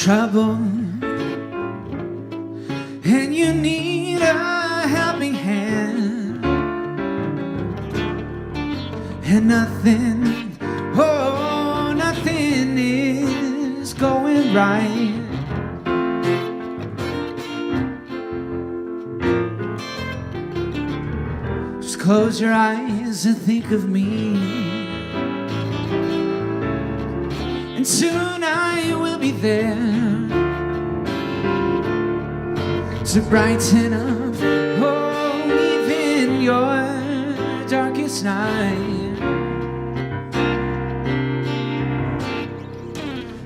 trouble and you need a helping hand, and nothing, oh, nothing is going right. Just close your eyes and think of me, and soon I will be there to brighten up, oh, even your darkest night.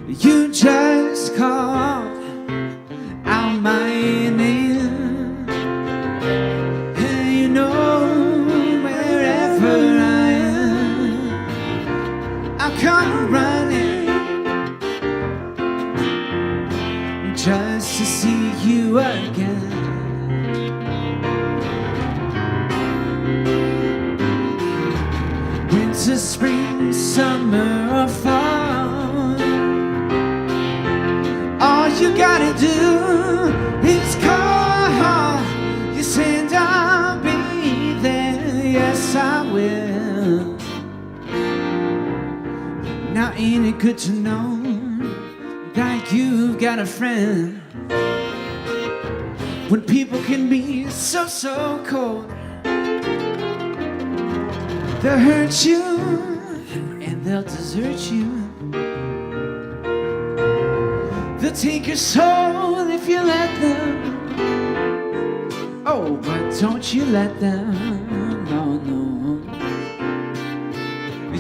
You just call out my name, and you know wherever I am, I'll come running just to see you again. Winter, spring, summer, or fall, all you gotta do is call. Yes, and I'll be there. Yes, I will. Now ain't it good to know that you've got a friend when people can be so, so cold? They'll hurt you and they'll desert you. They'll take your soul if you let them. Oh, but don't you let them. No, no.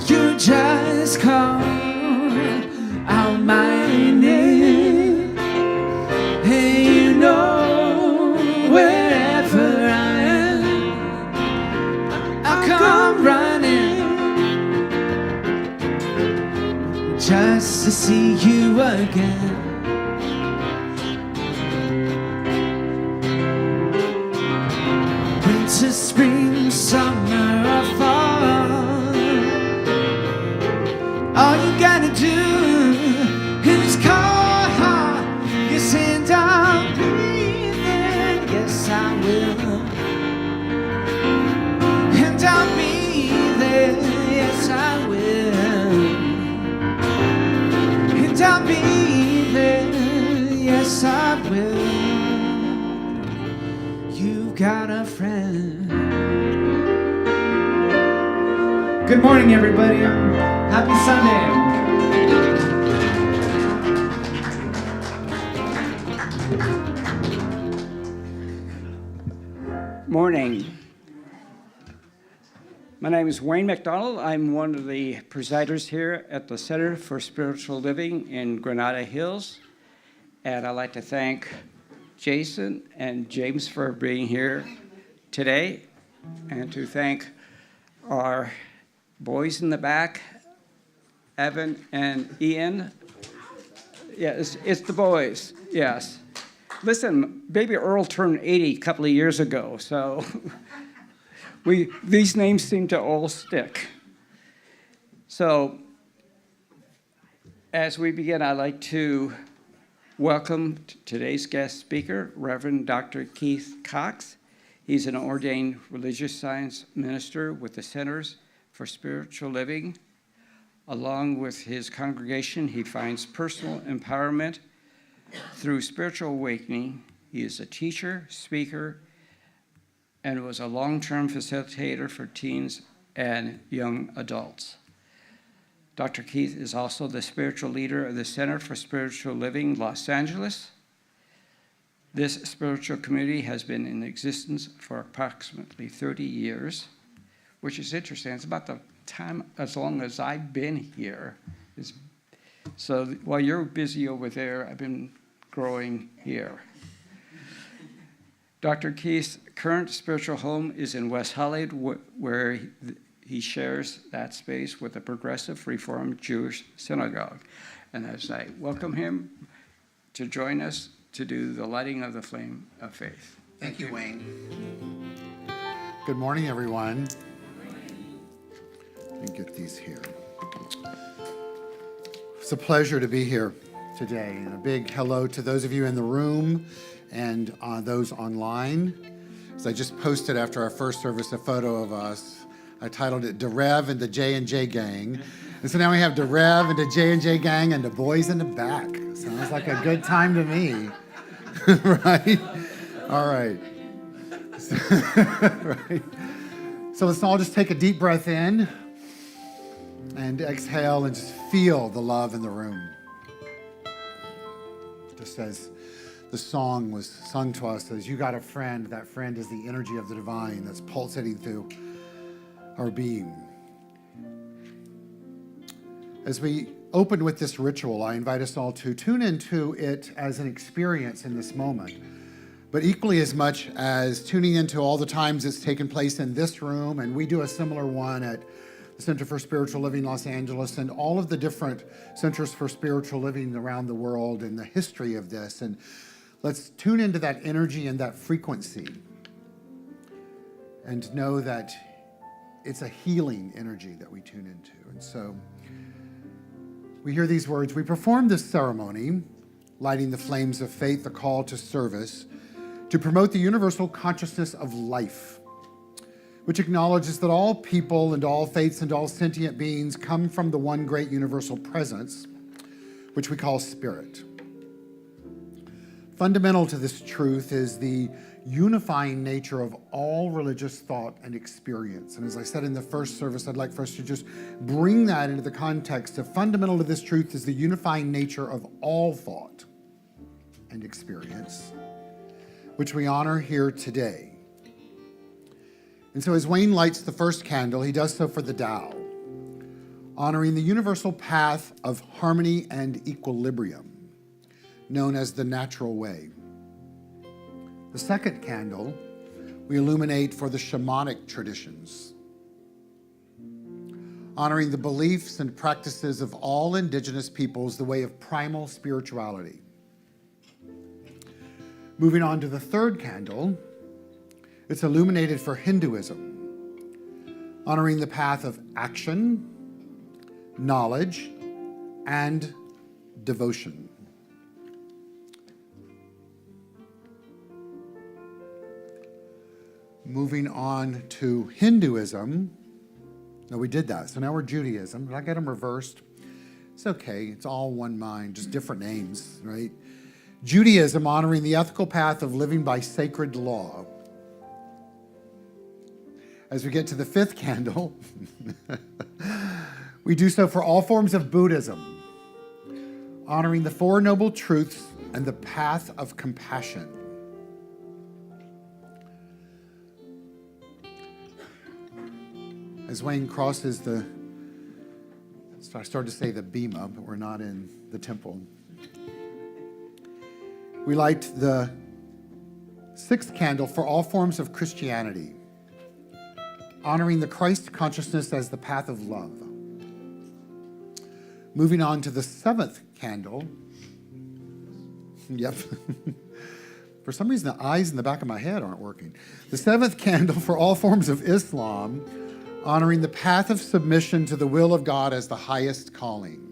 You just call out my name, and you know wherever I am, I'll come running just to see you again. Winter, spring, summer, or fall, all you gotta do is call. Yes, and I'll be there. Yes, I will. And I'll be there. Yes, I will. And I'll be there. Yes, I will. You've got a friend. Good morning, everybody. Happy Sunday. Morning. My name is Wayne McDonald. I'm one of the presiders here at the Center for Spiritual Living in Granada Hills. And I'd like to thank Jason and James for being here today, and to thank our boys in the back, Evan and Ian. Yeah, it's the boys, yes. Listen, baby Earl turned 80 a couple of years ago, so these names seem to all stick. So as we begin, I'd like to welcome today's guest speaker, Reverend Dr. Keith Cox. He's an ordained religious science minister with the Centers for Spiritual Living. Along with his congregation, he finds personal empowerment through spiritual awakening. He is a teacher, speaker, and was a long-term facilitator for teens and young adults. Dr. Keith is also the spiritual leader of the Center for Spiritual Living, Los Angeles. This spiritual community has been in existence for approximately 30 years, which is interesting. It's about the time as long as I've been here. So while you're busy over there, I've been growing here. Dr. Keith's current spiritual home is in West Hollywood, where he shares that space with the Progressive Reformed Jewish Synagogue. And as I welcome him to join us to do the lighting of the flame of faith. Thank you, Wayne. Good morning, everyone. Let me get these here. It's a pleasure to be here today. And a big hello to those of you in the room and those online. As I just posted after our first service a photo of us, I titled it DeRev and the J&J Gang. And so now we have DeRev and the J&J Gang and the boys in the back. Sounds like a good time to me, right? All right. Right. So let's all just take a deep breath in and exhale and just feel the love in the room. Just as the song was sung to us, as you got a friend, that friend is the energy of the divine that's pulsating through our being. As we open with this ritual, I invite us all to tune into it as an experience in this moment, but equally as much as tuning into all the times it's taken place in this room, and we do a similar one at the Center for Spiritual Living Los Angeles and all of the different centers for spiritual living around the world and the history of this. And let's tune into that energy and that frequency and know that it's a healing energy that we tune into. And so we hear these words. We perform this ceremony, lighting the flames of faith, the call to service, to promote the universal consciousness of life, which acknowledges that all people and all faiths and all sentient beings come from the one great universal presence, which we call spirit. Fundamental to this truth is the unifying nature of all religious thought and experience. And as I said in the first service, I'd like for us to just bring that into the context of fundamental to this truth is the unifying nature of all thought and experience, which we honor here today. And so as Wayne lights the first candle, he does so for the Tao, honoring the universal path of harmony and equilibrium, known as the natural way. The second candle, we illuminate for the shamanic traditions, honoring the beliefs and practices of all indigenous peoples, the way of primal spirituality. Moving on to the third candle, it's illuminated for Hinduism, honoring the path of action, knowledge, and devotion. Moving on to Hinduism. No, we did that. So now we're Judaism. Did I get them reversed? It's okay. It's all one mind, just different names, right? Judaism, honoring the ethical path of living by sacred law. As we get to the fifth candle, we do so for all forms of Buddhism, honoring the Four Noble Truths and the path of compassion. As Wayne crosses I started to say the bema, but we're not in the temple. We light the sixth candle for all forms of Christianity, honoring the Christ consciousness as the path of love. Moving on to the seventh candle. Yep. For some reason, the eyes in the back of my head aren't working. The seventh candle for all forms of Islam, honoring the path of submission to the will of God as the highest calling.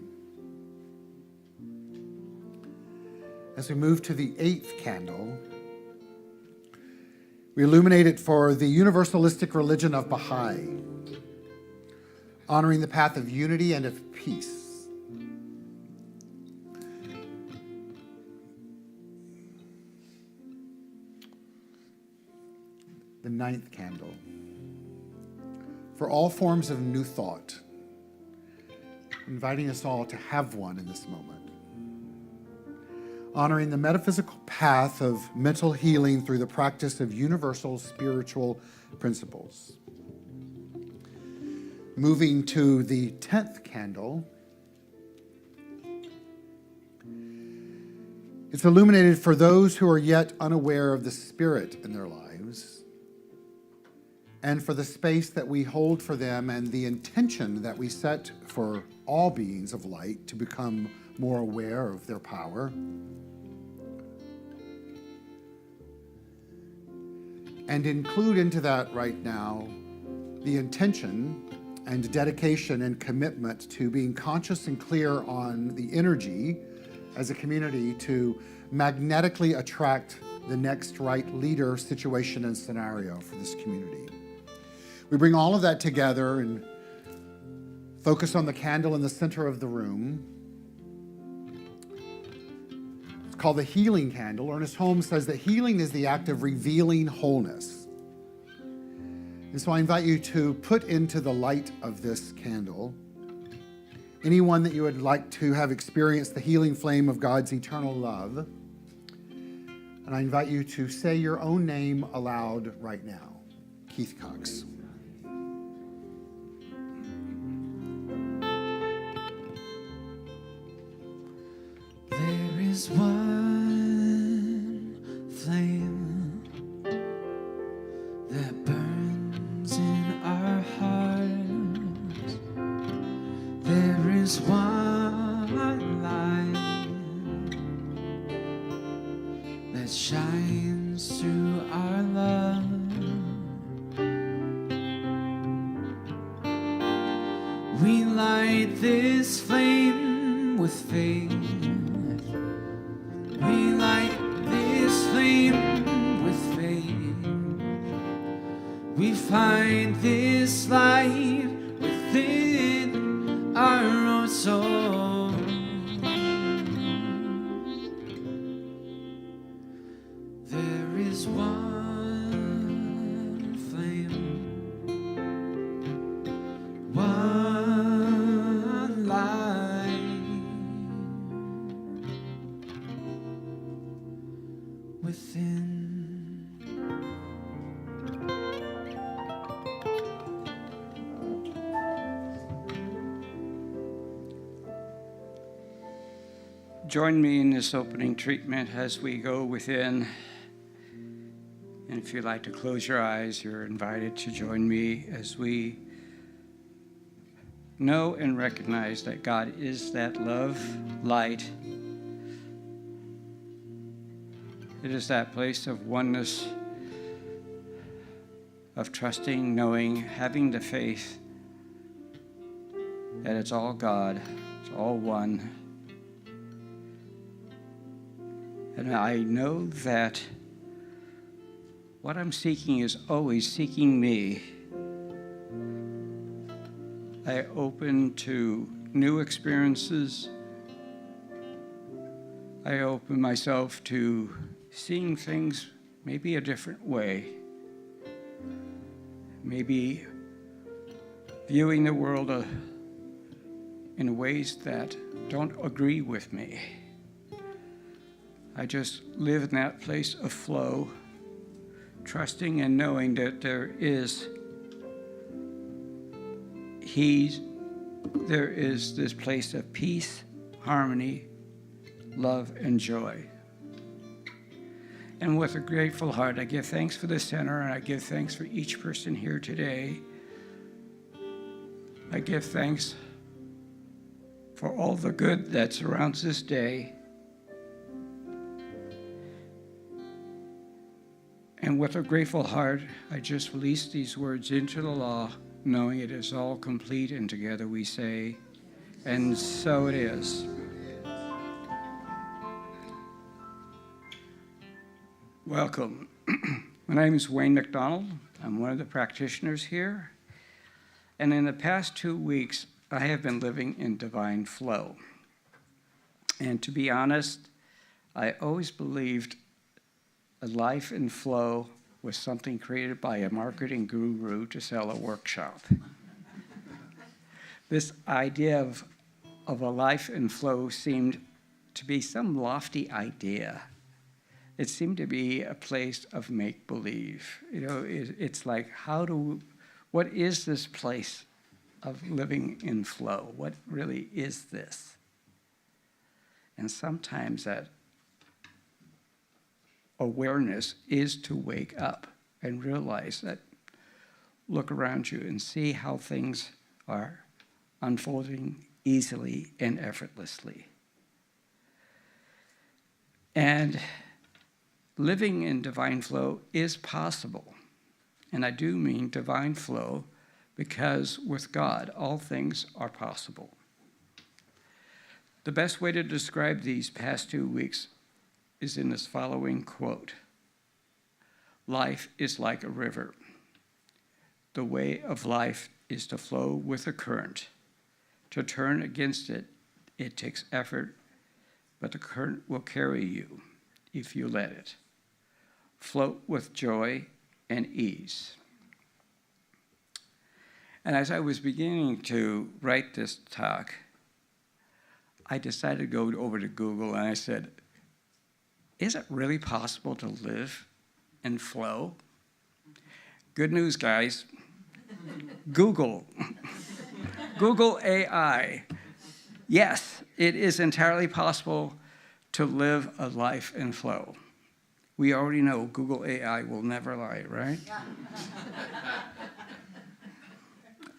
As we move to the eighth candle, we illuminate it for the universalistic religion of Baha'i, honoring the path of unity and of peace. The ninth candle, for all forms of new thought, inviting us all to have one in this moment. Honoring the metaphysical path of mental healing through the practice of universal spiritual principles. Moving to the 10th candle, it's illuminated for those who are yet unaware of the spirit in their lives, and for the space that we hold for them and the intention that we set for all beings of light to become more aware of their power. And include into that right now the intention and dedication and commitment to being conscious and clear on the energy as a community to magnetically attract the next right leader, situation, and scenario for this community. We bring all of that together and focus on the candle in the center of the room. It's called the healing candle. Ernest Holmes says that healing is the act of revealing wholeness. And so I invite you to put into the light of this candle anyone that you would like to have experienced the healing flame of God's eternal love. And I invite you to say your own name aloud right now. Keith Cox. There is one flame that burns in our hearts. There is one light that shines through our love. We light this flame with faith. We light this flame with faith. We find this light within our own soul. There is one flame, one light within. Join me in this opening treatment as we go within. And if you'd like to close your eyes, you're invited to join me as we know and recognize that God is that love, light. It is that place of oneness, of trusting, knowing, having the faith that it's all God, it's all one. And I know that what I'm seeking is always seeking me. I open to new experiences. I open myself to seeing things maybe a different way. Maybe viewing the world in ways that don't agree with me. I just live in that place of flow, trusting and knowing that there is this place of peace, harmony, love, and joy. And with a grateful heart, I give thanks for the center, and I give thanks for each person here today. I give thanks for all the good that surrounds this day. And with a grateful heart, I just release these words into the law, knowing it is all complete, and together we say, and so it is. Welcome. My name is Wayne McDonald. I'm one of the practitioners here. And in the past 2 weeks, I have been living in divine flow. And to be honest, I always believed a life in flow was something created by a marketing guru to sell a workshop. This idea of a life in flow seemed to be some lofty idea. It seemed to be a place of make-believe. You know, it's like, what is this place of living in flow? What really is this? And sometimes that awareness is to wake up and realize that, look around you and see how things are unfolding easily and effortlessly. And living in divine flow is possible. And I do mean divine flow because with God, all things are possible. The best way to describe these past 2 weeks is in this following quote. Life is like a river. The way of life is to flow with the current. To turn against it, it takes effort, but the current will carry you if you let it. Float with joy and ease. And as I was beginning to write this talk, I decided to go over to Google and I said, is it really possible to live in flow? Good news, guys. Google. Google AI. Yes, it is entirely possible to live a life in flow. We already know Google AI will never lie, right?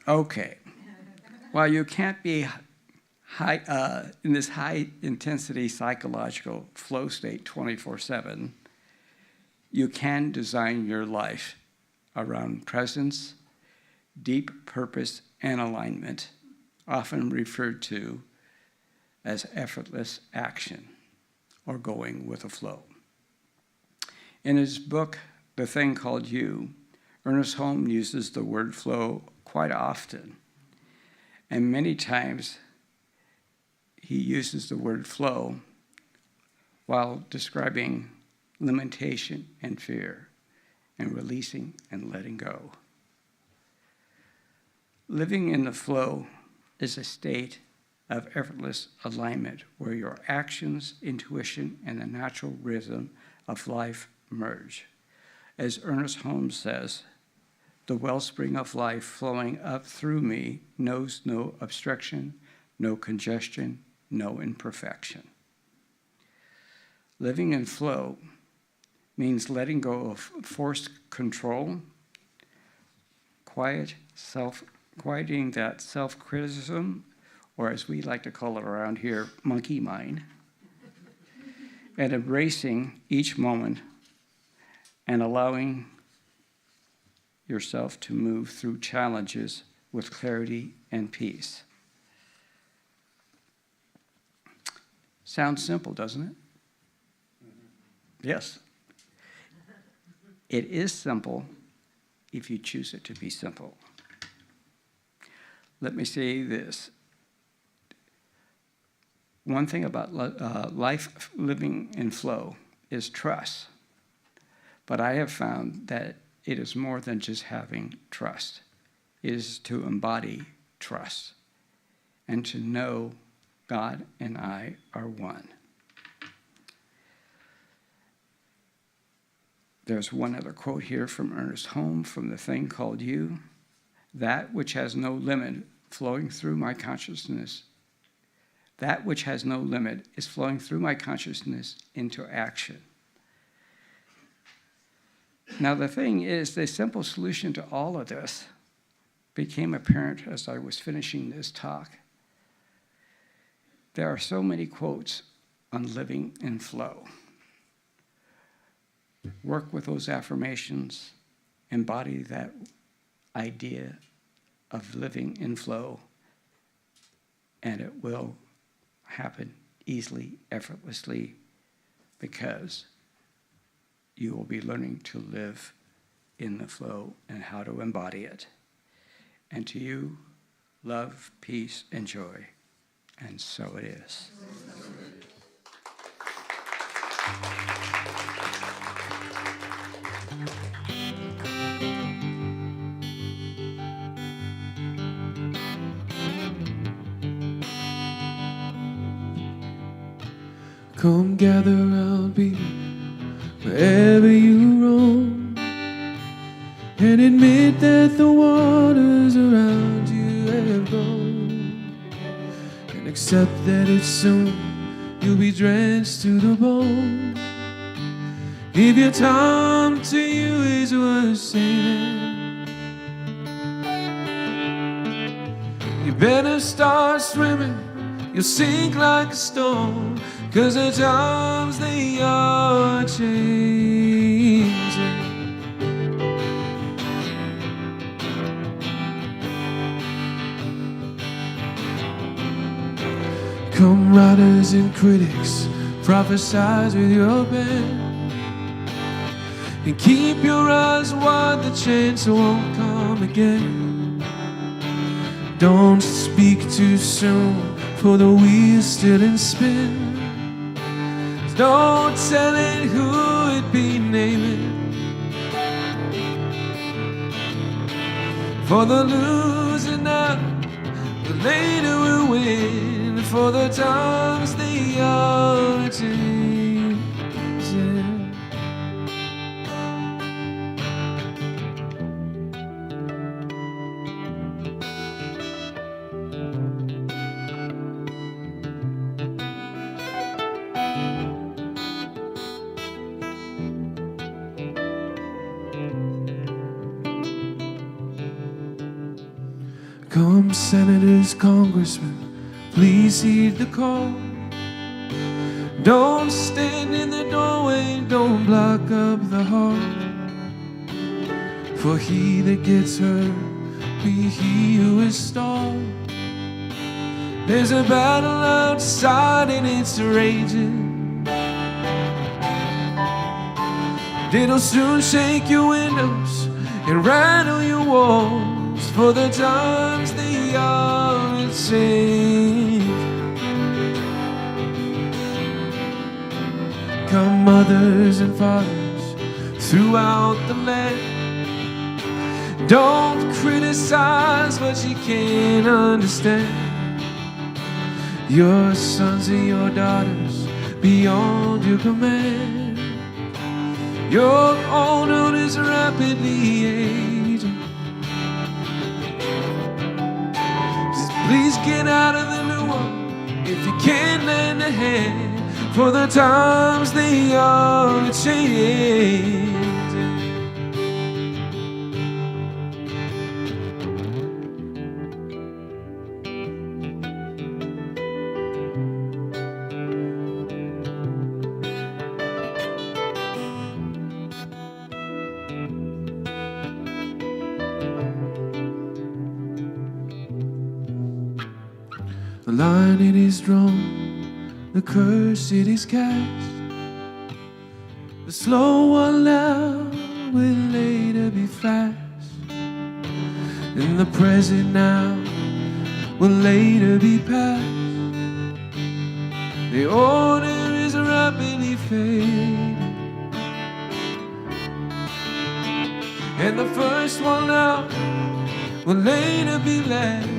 Okay. While you can't be in this high-intensity psychological flow state 24/7, you can design your life around presence, deep purpose, and alignment, often referred to as effortless action or going with the flow. In his book, The Thing Called You, Ernest Holmes uses the word flow quite often, and many times he uses the word flow while describing limitation and fear and releasing and letting go. Living in the flow is a state of effortless alignment where your actions, intuition, and the natural rhythm of life merge. As Ernest Holmes says, the wellspring of life flowing up through me knows no obstruction, no congestion, no imperfection. Living in flow means letting go of forced control, quieting that self-criticism, or as we like to call it around here, monkey mind, and embracing each moment and allowing yourself to move through challenges with clarity and peace. Sounds simple, doesn't it? Yes. It is simple if you choose it to be simple. Let me say this. One thing about life living in flow is trust. But I have found that it is more than just having trust. It is to embody trust and to know God and I are one. There's one other quote here from Ernest Holmes from The Thing Called You. That which has no limit flowing through my consciousness, that which has no limit is flowing through my consciousness into action. Now the thing is, the simple solution to all of this became apparent as I was finishing this talk. There are so many quotes on living in flow. Work with those affirmations, embody that idea of living in flow, and it will happen easily, effortlessly, because you will be learning to live in the flow and how to embody it. And to you, love, peace, and joy. And so it is. Come gather round, people, wherever you roam, and admit that the waters around you have grown, and accept that it's soon you'll be drenched to the bone. If your time to you is worth saving, you better start swimming. You'll sink like a stone, 'cause the times they are changing. Come writers and critics, prophesize with your pen, and keep your eyes wide, the chance won't come again. Don't speak too soon, for the wheel's still in spin. Don't tell it who it be, name it. For the losing now, the later we'll win. For the times they are changing. Come, senators, congressmen, please heed the call. Don't stand in the doorway, don't block up the hall. For he that gets hurt be he who is stalled. There's a battle outside and it's raging. It'll soon shake your windows and rattle your walls, for the times they are changing. Come, mothers and fathers throughout the land, don't criticize what you can't understand. Your sons and your daughters beyond your command. Your own world is rapidly aging. Please get out of the new one if you can lend a hand, for the times they are changing. The line it is drawn, the curse it is cast. The slow one now will later be fast, and the present now will later be past. The order is rapidly fading, and the first one now will later be last.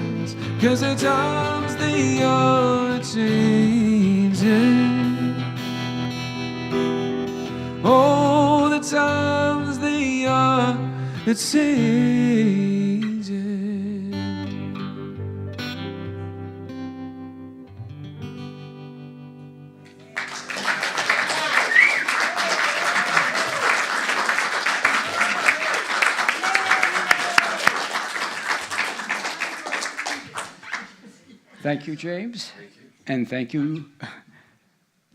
'Cause the times they are changing. Oh, the times they are changing. Thank you, James. Thank you. And thank you,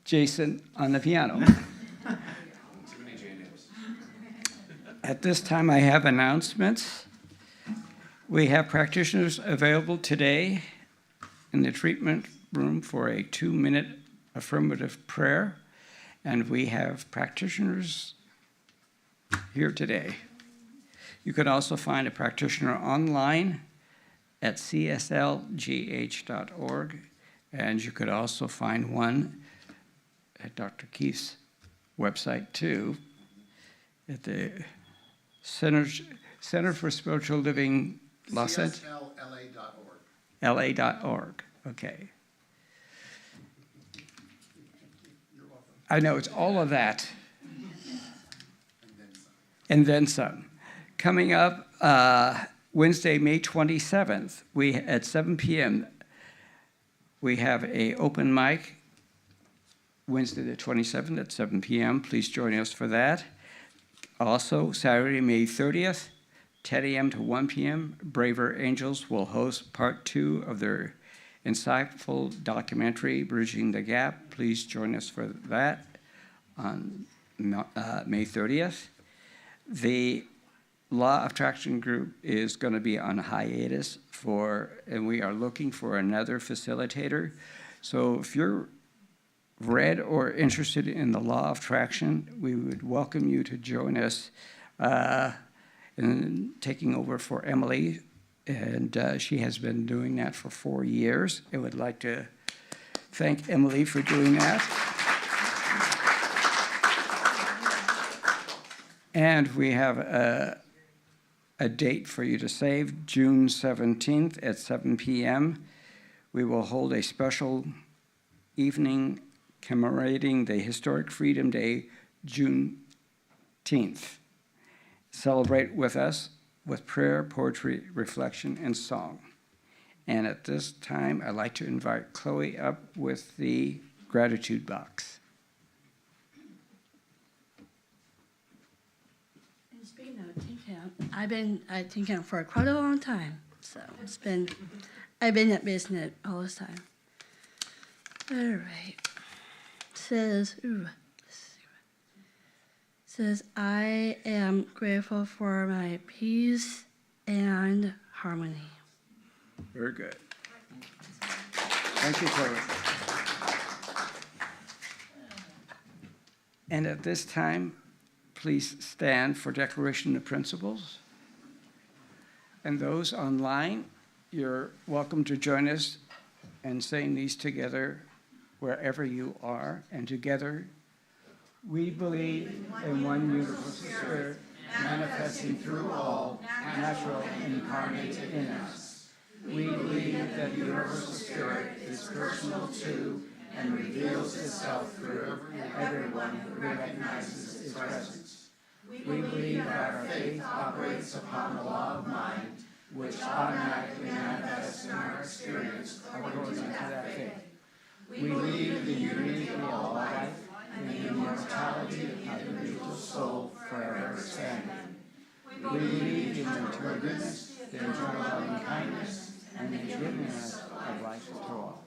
Jason, on the piano. At this time, I have announcements. We have practitioners available today in the treatment room for a 2-minute affirmative prayer, and we have practitioners here today. You can also find a practitioner online at cslgh.org, and you could also find one at Dr. Keith's website too, at the Center for Spiritual Living Los Angeles. CSLLA.org. LA.org, okay. I know, it's all of that. And then some. Coming up, Wednesday, May 27th, at 7 p.m., we have an open mic, Wednesday the 27th at 7 p.m. Please join us for that. Also, Saturday, May 30th, 10 a.m. to 1 p.m., Braver Angels will host part 2 of their insightful documentary, Bridging the Gap. Please join us for that on May 30th. The Law of Attraction group is going to be on hiatus and we are looking for another facilitator. So if you're read or interested in the law of attraction, we would welcome you to join us in taking over for Emily. And she has been doing that for 4 years. I would like to thank Emily for doing that. And we have a date for you to save, June 17th at 7 p.m. We will hold a special evening commemorating the historic Freedom Day, Juneteenth. Celebrate with us with prayer, poetry, reflection, and song. And at this time, I'd like to invite Chloe up with the gratitude box. And speaking of Tin Can, I've been at Tin Can for quite a long time. So I've been at business all this time. All right. Says, I am grateful for my peace and harmony. Very good. Thank you, Chloe. And at this time, please stand for declaration of principles. And those online, you're welcome to join us in saying these together wherever you are. And together, we believe in one universal spirit, manifesting through all, natural and incarnate in us. We believe that the universal spirit is personal to and reveals itself through everyone who recognizes its presence. We believe that our faith operates upon the law of mind, which automatically manifests in our experience according to that faith. We believe in the unity of all life and the immortality of the individual soul forever expanding. We believe in the eternal goodness, the eternal loving kindness, and the goodness of life to all.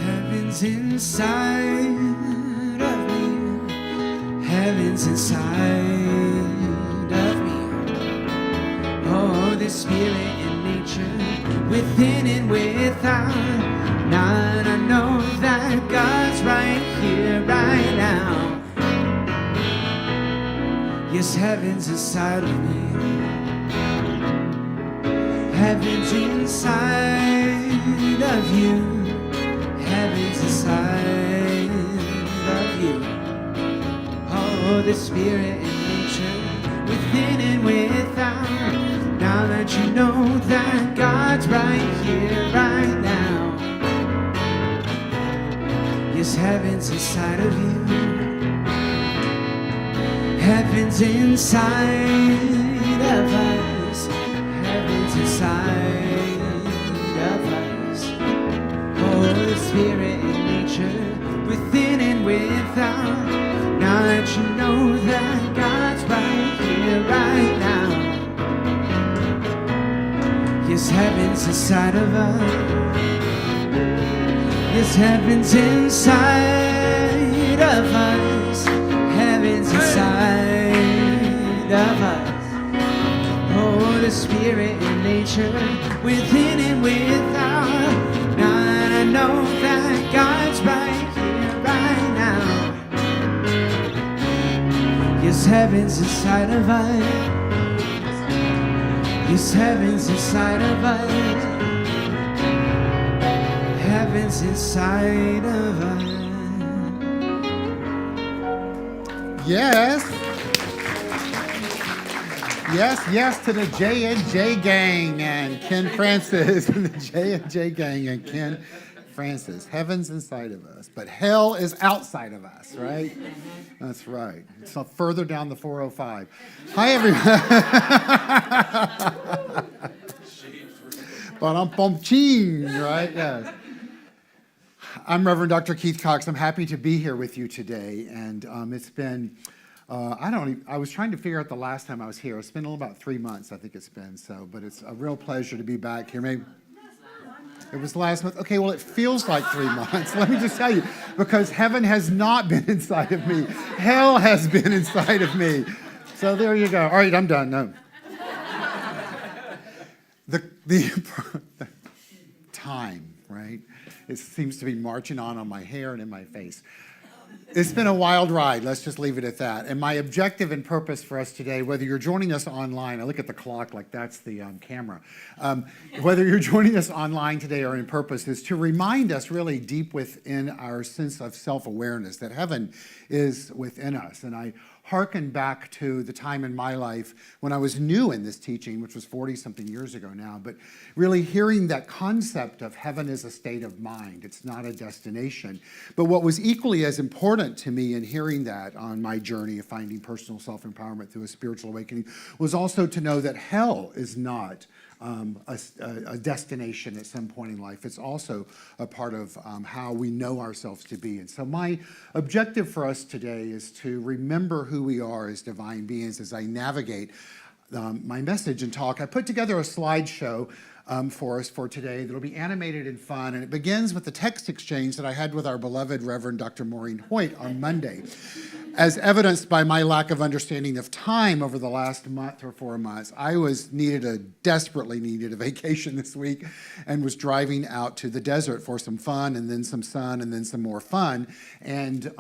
Heaven's inside of me. Heaven's inside of me. Oh, the spirit in nature, within and without. Now I know that God's right here, right now. Yes, heaven's inside of me. Heaven's inside of you. Heaven's inside of you. Oh, the spirit in nature, within and without. Now that you know that God's right here, right now. Yes, heaven's inside of you. Heaven's inside of us. Heaven's inside of us. Oh, the spirit in nature, within and without. Now that you know that God's right here, right now. Yes, heaven's inside of us. Yes, heaven's inside of us. Heaven's inside of us. Oh, the spirit in nature, within and without. Now that I know that God's right here, right now. Yes, heaven's inside of us. Yes, heaven's inside of us. Heaven's inside of us. Yes. Yes, yes to the J&J gang and Ken Francis and the J&J gang and Ken Francis. Heaven's inside of us, but hell is outside of us, right? That's right. It's further down the 405. Hi, everyone. But I'm pumping, right? Yes. I'm Reverend Dr. Keith Cox. I'm happy to be here with you today, and it's been. I was trying to figure out the last time I was here. It's been about 3 months, I think it's been. So, but it's a real pleasure to be back here. Maybe it was last month. Okay, well, it feels like 3 months. Let me just tell you, because heaven has not been inside of me. Hell has been inside of me. So there you go. All right, I'm done. No. The time, right? It seems to be marching on my hair and in my face. It's been a wild ride. Let's just leave it at that. And my objective and purpose for us today, whether you're joining us online, I look at the clock like that's the camera. Whether you're joining us online today or in purpose, is to remind us really deep within our sense of self-awareness that heaven is within us. And I hearken back to the time in my life when I was new in this teaching, which was 40-something years ago now, but really hearing that concept of heaven is a state of mind. It's not a destination. But what was equally as important to me in hearing that on my journey of finding personal self-empowerment through a spiritual awakening was also to know that hell is not a destination at some point in life. It's also a part of how we know ourselves to be. And so my objective for us today is to remember who we are as divine beings as I navigate my message and talk. I put together a slideshow for us for today that'll be animated and fun, and it begins with the text exchange that I had with our beloved Reverend Dr. Maureen Hoyt on Monday. As evidenced by my lack of understanding of time over the last month or 4 months, I desperately needed a vacation this week and was driving out to the desert for some fun and then some sun and then some more fun. And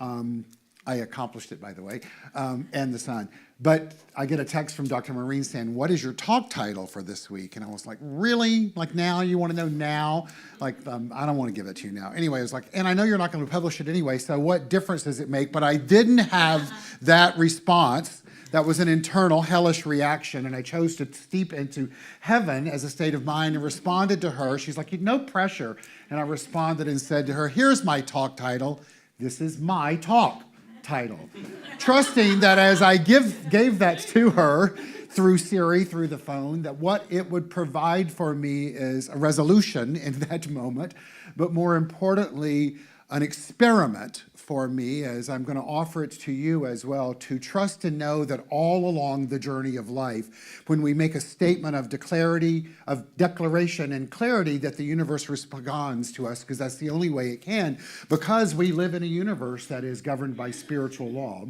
I accomplished it, by the way, and the sun. But I get a text from Dr. Maureen saying, "What is your talk title for this week?" And I was like, "Really? Like now? You want to know now? Like, I don't want to give it to you now." Anyway, I was like, "And I know you're not going to publish it anyway, so what difference does it make?" But I didn't have that response. That was an internal hellish reaction, and I chose to steep into heaven as a state of mind and responded to her. She's like, "No pressure." And I responded and said to her, "Here's my talk title. This is my talk title." Trusting that as I gave that to her through Siri, through the phone, that what it would provide for me is a resolution in that moment, but more importantly, an experiment for me, as I'm going to offer it to you as well, to trust and know that all along the journey of life, when we make a statement of declaration and clarity, that the universe responds to us, because that's the only way it can, because we live in a universe that is governed by spiritual law,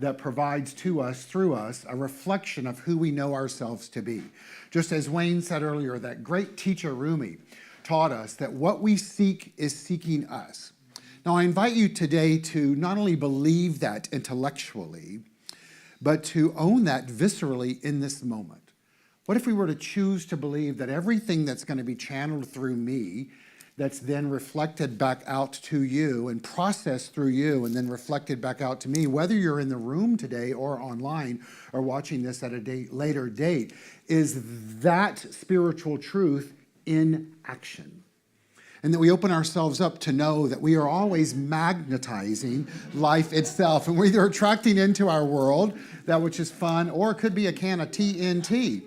that provides to us, through us, a reflection of who we know ourselves to be. Just as Wayne said earlier, that great teacher Rumi taught us that what we seek is seeking us. Now, I invite you today to not only believe that intellectually, but to own that viscerally in this moment. What if we were to choose to believe that everything that's going to be channeled through me, that's then reflected back out to you and processed through you and then reflected back out to me, whether you're in the room today or online or watching this at a later date, is that spiritual truth in action? And that we open ourselves up to know that we are always magnetizing life itself. And we're either attracting into our world that which is fun, or it could be a can of TNT.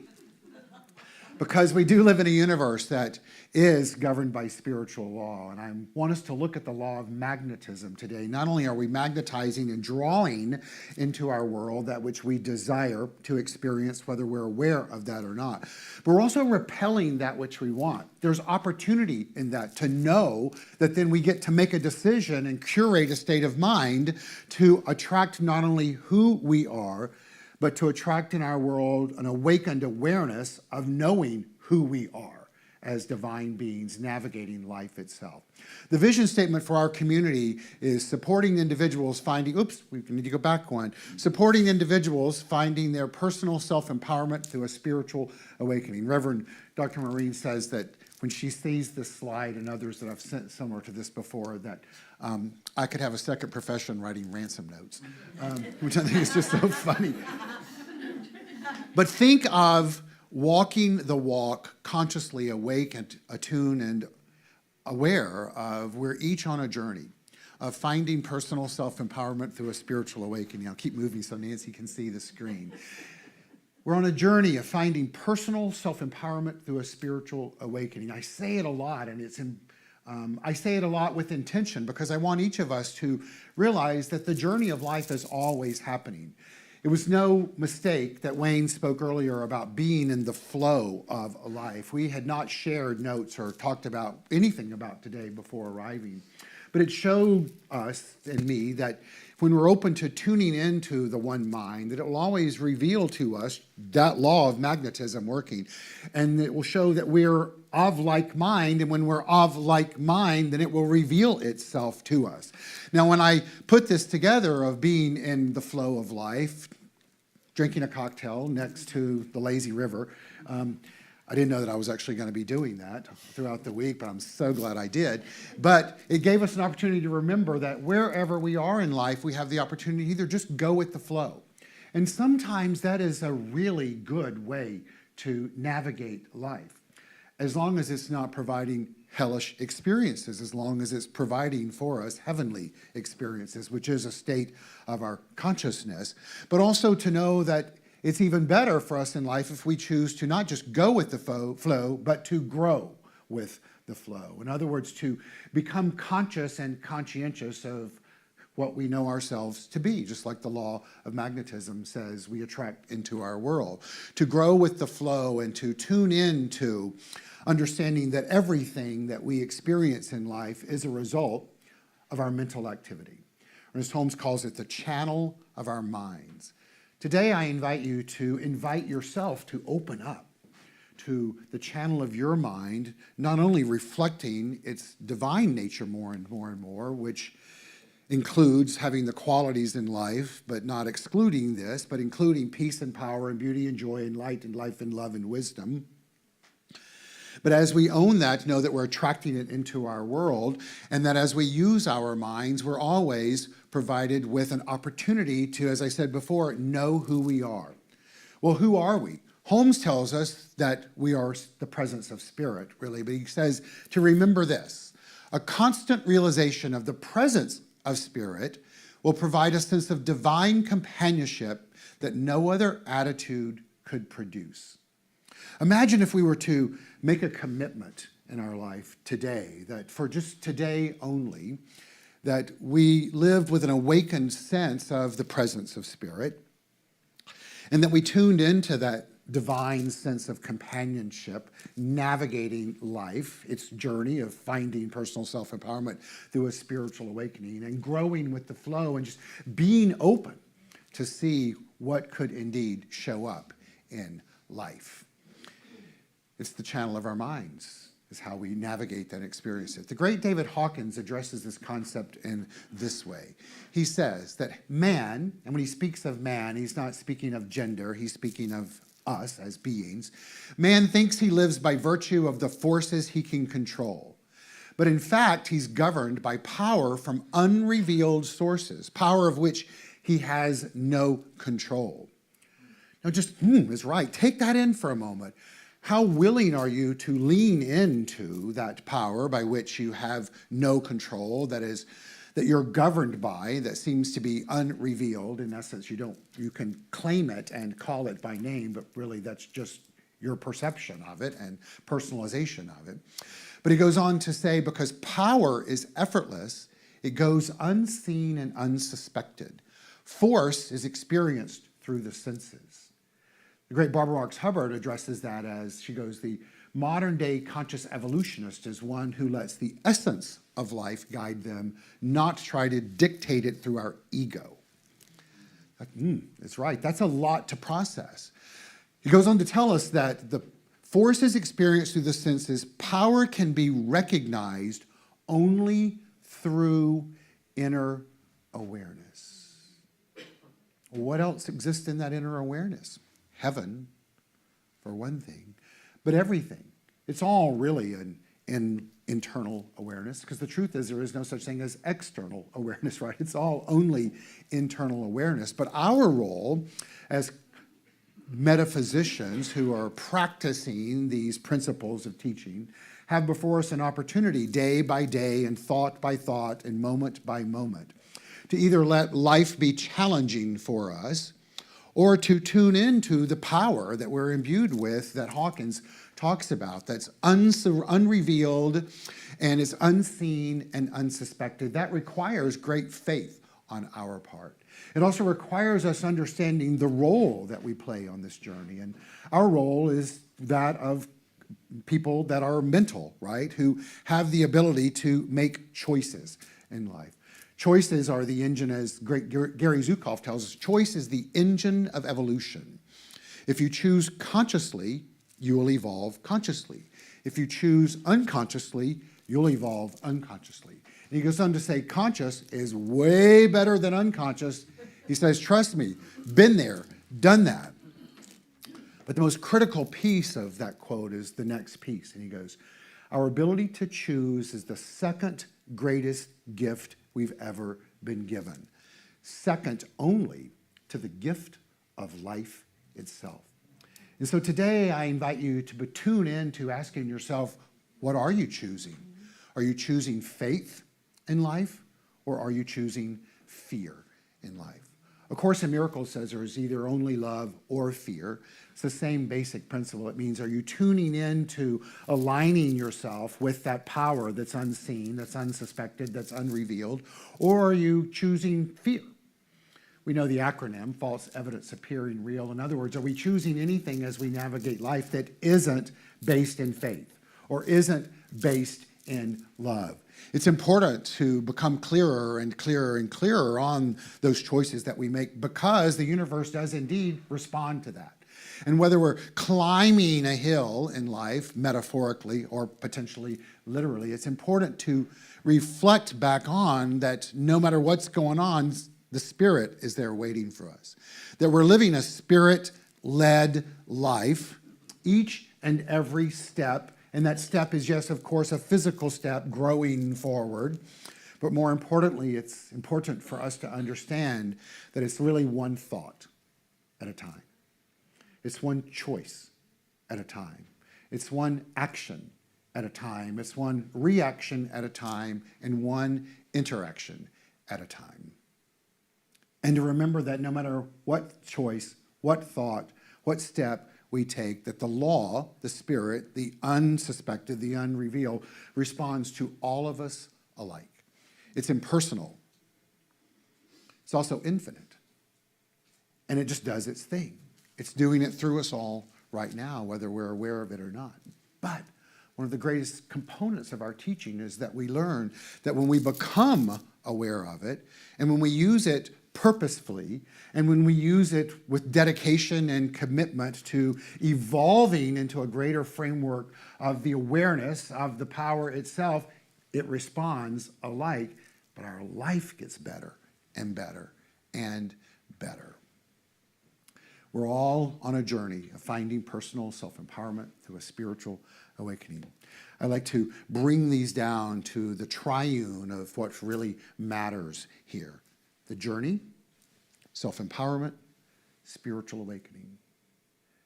Because we do live in a universe that is governed by spiritual law. And I want us to look at the law of magnetism today. Not only are we magnetizing and drawing into our world that which we desire to experience, whether we're aware of that or not, but we're also repelling that which we want. There's opportunity in that to know that then we get to make a decision and curate a state of mind to attract not only who we are, but to attract in our world an awakened awareness of knowing who we are as divine beings navigating life itself. The vision statement for our community is supporting individuals finding, we need to go back one, supporting individuals finding their personal self-empowerment through a spiritual awakening. Reverend Dr. Maureen says that when she sees this slide and others that I've sent similar to this before, that I could have a second profession writing ransom notes, which I think is just so funny. But think of walking the walk consciously awake and attuned and aware of we're each on a journey of finding personal self-empowerment through a spiritual awakening. I'll keep moving so Nancy can see the screen. We're on a journey of finding personal self-empowerment through a spiritual awakening. I say it a lot, and I say it a lot with intention because I want each of us to realize that the journey of life is always happening. It was no mistake that Wayne spoke earlier about being in the flow of a life. We had not shared notes or talked about anything about today before arriving. But it showed us and me that when we're open to tuning into the one mind, that it will always reveal to us that law of magnetism working. And it will show that we're of like mind, and when we're of like mind, then it will reveal itself to us. Now, when I put this together of being in the flow of life, drinking a cocktail next to the lazy river, I didn't know that I was actually going to be doing that throughout the week, but I'm so glad I did. But it gave us an opportunity to remember that wherever we are in life, we have the opportunity to either just go with the flow. And sometimes that is a really good way to navigate life, as long as it's not providing hellish experiences, as long as it's providing for us heavenly experiences, which is a state of our consciousness, but also to know that it's even better for us in life if we choose to not just go with the flow, but to grow with the flow. In other words, to become conscious and conscientious of what we know ourselves to be, just like the law of magnetism says we attract into our world. To grow with the flow and to tune in to understanding that everything that we experience in life is a result of our mental activity. Ernest Holmes calls it the channel of our minds. Today, I invite you to invite yourself to open up to the channel of your mind, not only reflecting its divine nature more and more and more, which includes having the qualities in life, but not excluding this, but including peace and power and beauty and joy and light and life and love and wisdom. But as we own that, know that we're attracting it into our world, and that as we use our minds, we're always provided with an opportunity to, as I said before, know who we are. Well, who are we? Holmes tells us that we are the presence of spirit, really, but he says to remember this: a constant realization of the presence of spirit will provide a sense of divine companionship that no other attitude could produce. Imagine if we were to make a commitment in our life today, that for just today only, that we lived with an awakened sense of the presence of spirit, and that we tuned into that divine sense of companionship, navigating life, its journey of finding personal self-empowerment through a spiritual awakening, and growing with the flow, and just being open to see what could indeed show up in life. It's the channel of our minds, is how we navigate that experience. The great David Hawkins addresses this concept in this way. He says that man, and when he speaks of man, he's not speaking of gender, he's speaking of us as beings. Man thinks he lives by virtue of the forces he can control. But in fact, he's governed by power from unrevealed sources, power of which he has no control. Now just, is right. Take that in for a moment. How willing are you to lean into that power by which you have no control, that you're governed by, that seems to be unrevealed? In essence, you can claim it and call it by name, but really that's just your perception of it and personalization of it. But he goes on to say, because power is effortless, it goes unseen and unsuspected. Force is experienced through the senses. The great Barbara Marx Hubbard addresses that as, she goes, the modern day conscious evolutionist is one who lets the essence of life guide them, not try to dictate it through our ego. That's right. That's a lot to process. He goes on to tell us that the forces experienced through the senses, power can be recognized only through inner awareness. What else exists in that inner awareness? Heaven, for one thing, but everything. It's all really an internal awareness, because the truth is there is no such thing as external awareness, right? It's all only internal awareness. But our role as metaphysicians who are practicing these principles of teaching have before us an opportunity day by day and thought by thought and moment by moment to either let life be challenging for us, or to tune into the power that we're imbued with, that Hawkins talks about, that's unrevealed and is unseen and unsuspected. That requires great faith on our part. It also requires us understanding the role that we play on this journey. And our role is that of people that are mental, right? Who have the ability to make choices in life. Choices are the engine, as great Gary Zukav tells us, choice is the engine of evolution. If you choose consciously, you will evolve consciously. If you choose unconsciously, you'll evolve unconsciously. And he goes on to say, conscious is way better than unconscious. He says, trust me, been there, done that. But the most critical piece of that quote is the next piece. And he goes, our ability to choose is the second greatest gift we've ever been given, second only to the gift of life itself. And so today I invite you to tune in to asking yourself, what are you choosing? Are you choosing faith in life, or are you choosing fear in life? A Course in Miracles says there is either only love or fear. It's the same basic principle. It means, are you tuning in to aligning yourself with that power that's unseen, that's unsuspected, that's unrevealed, or are you choosing fear? We know the acronym, false evidence appearing real. In other words, are we choosing anything as we navigate life that isn't based in faith or isn't based in love? It's important to become clearer and clearer and clearer on those choices that we make, because the universe does indeed respond to that. And whether we're climbing a hill in life, metaphorically or potentially literally, it's important to reflect back on that no matter what's going on, the Spirit is there waiting for us. That we're living a Spirit-led life each and every step. And that step is, yes, of course, a physical step growing forward. But more importantly, it's important for us to understand that it's really one thought at a time. It's one choice at a time. It's one action at a time. It's one reaction at a time, and one interaction at a time. And to remember that no matter what choice, what thought, what step we take, that the law, the Spirit, the unsuspected, the unrevealed, responds to all of us alike. It's impersonal. It's also infinite. And it just does its thing. It's doing it through us all right now, whether we're aware of it or not. But one of the greatest components of our teaching is that we learn that when we become aware of it, and when we use it purposefully, and when we use it with dedication and commitment to evolving into a greater framework of the awareness of the power itself, it responds alike, but our life gets better and better and better. We're all on a journey of finding personal self-empowerment through a spiritual awakening. I like to bring these down to the triune of what really matters here. The journey, self-empowerment, spiritual awakening.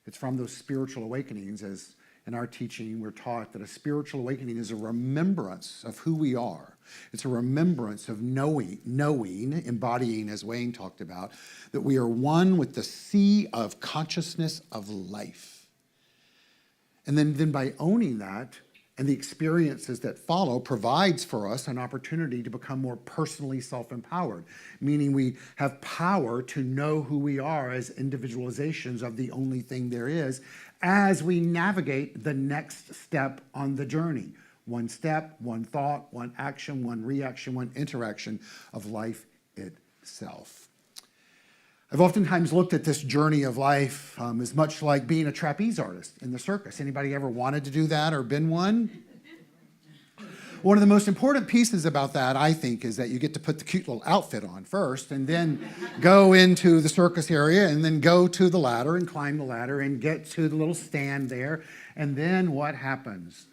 It's from those spiritual awakenings, as in our teaching we're taught that a spiritual awakening is a remembrance of who we are. It's a remembrance of knowing, embodying, as Wayne talked about, that we are one with the sea of consciousness of life. And then by owning that, and the experiences that follow provides for us an opportunity to become more personally self-empowered, meaning we have power to know who we are as individualizations of the only thing there is as we navigate the next step on the journey. One step, one thought, one action, one reaction, one interaction of life itself. I've oftentimes looked at this journey of life as much like being a trapeze artist in the circus. Anybody ever wanted to do that or been one? One of the most important pieces about that, I think, is that you get to put the cute little outfit on first and then go into the circus area and then go to the ladder and climb the ladder and get to the little stand there. And then what happens?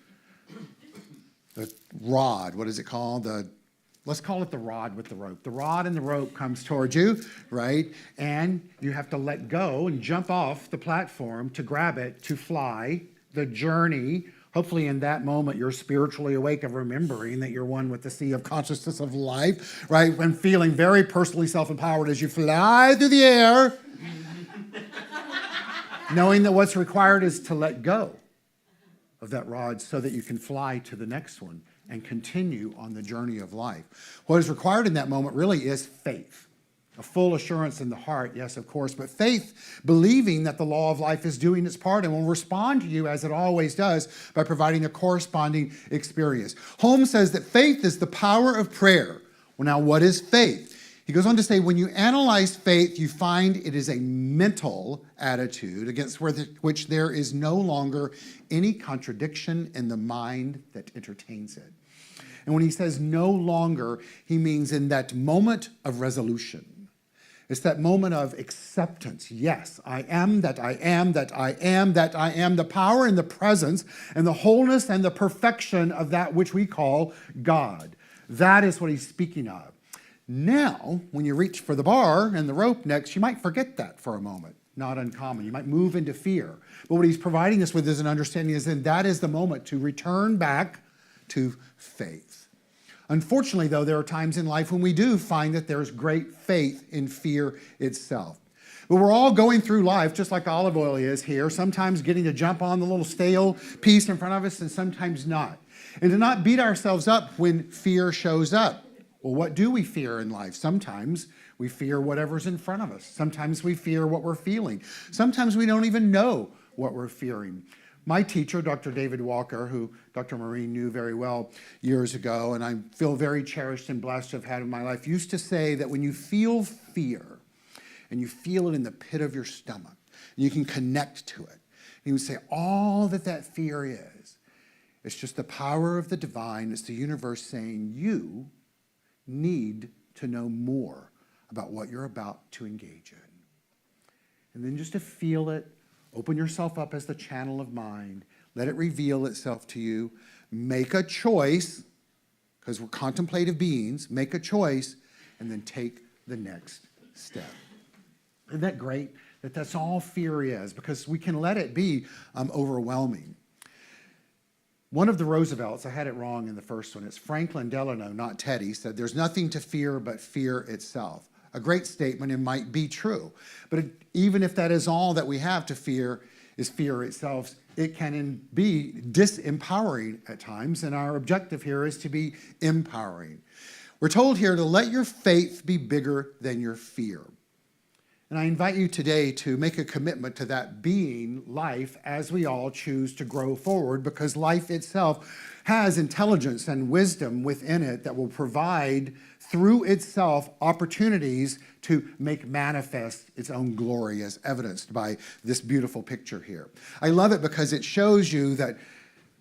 The rod, what is it called? Let's call it the rod with the rope. The rod and the rope comes towards you, right? And you have to let go and jump off the platform to grab it, to fly the journey. Hopefully in that moment, you're spiritually awake of remembering that you're one with the sea of consciousness of life, right? When feeling very personally self-empowered as you fly through the air, knowing that what's required is to let go of that rod so that you can fly to the next one and continue on the journey of life. What is required in that moment really is faith. A full assurance in the heart, yes, of course, but faith, believing that the law of life is doing its part and will respond to you as it always does by providing a corresponding experience. Holmes says that faith is the power of prayer Well, now, what is faith? He goes on to say, when you analyze faith, you find it is a mental attitude against which there is no longer any contradiction in the mind that entertains it. And when he says no longer, he means in that moment of resolution. It's that moment of acceptance. Yes, I am that I am, that I am, that I am, the power and the presence and the wholeness and the perfection of that which we call God. That is what he's speaking of. Now, when you reach for the bar and the rope next, you might forget that for a moment. Not uncommon. You might move into fear. But what he's providing us with is an understanding is that that is the moment to return back to faith. Unfortunately, though, there are times in life when we do find that there's great faith in fear itself. But we're all going through life, just like olive oil is here, sometimes getting to jump on the little stale piece in front of us and sometimes not. And to not beat ourselves up when fear shows up. Well, what do we fear in life? Sometimes we fear whatever's in front of us. Sometimes we fear what we're feeling. Sometimes we don't even know what we're fearing. My teacher, Dr. David Walker, who Dr. Maureen knew very well years ago, and I feel very cherished and blessed to have had in my life, used to say that when you feel fear, and you feel it in the pit of your stomach, and you can connect to it, he would say all that fear is, it's just the power of the divine, it's the universe saying you need to know more about what you're about to engage in. And then just to feel it, open yourself up as the channel of mind, let it reveal itself to you, make a choice, because we're contemplative beings, make a choice, and then take the next step. Isn't that great? That's all fear is, because we can let it be overwhelming. One of the Roosevelts, I had it wrong in the first one, it's Franklin Delano, not Teddy, said, there's nothing to fear but fear itself. A great statement, and might be true. But even if that is all that we have to fear is fear itself, it can be disempowering at times, and our objective here is to be empowering. We're told here to let your faith be bigger than your fear. And I invite you today to make a commitment to that being life as we all choose to grow forward, because life itself has intelligence and wisdom within it that will provide through itself opportunities to make manifest its own glory, as evidenced by this beautiful picture here. I love it because it shows you that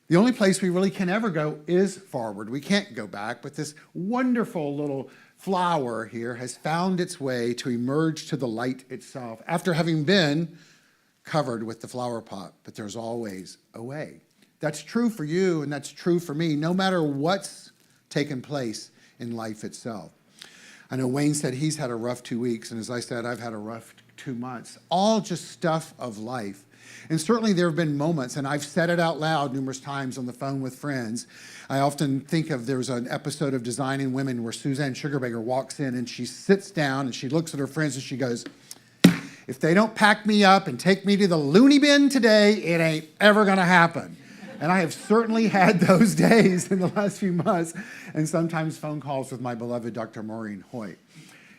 the only place we really can ever go is forward. We can't go back, but this wonderful little flower here has found its way to emerge to the light itself after having been covered with the flower pot, but there's always a way. That's true for you, and that's true for me, no matter what's taken place in life itself. I know Wayne said he's had a rough 2 weeks, and as I said, I've had a rough 2 months, all just stuff of life. And certainly there have been moments, and I've said it out loud numerous times on the phone with friends. I often think of, there's an episode of Designing Women where Suzanne Sugarbaker walks in and she sits down and she looks at her friends and she goes, if they don't pack me up and take me to the loony bin today, it ain't ever gonna happen. And I have certainly had those days in the last few months, and sometimes phone calls with my beloved Dr. Maureen Hoyt.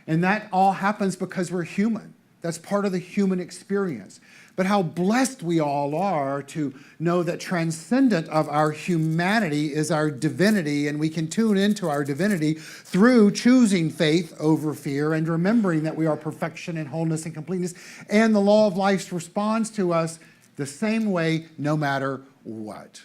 And that all happens because we're human. That's part of the human experience. But how blessed we all are to know that transcendent of our humanity is our divinity, and we can tune into our divinity through choosing faith over fear and remembering that we are perfection and wholeness and completeness, and the law of life responds to us the same way no matter what.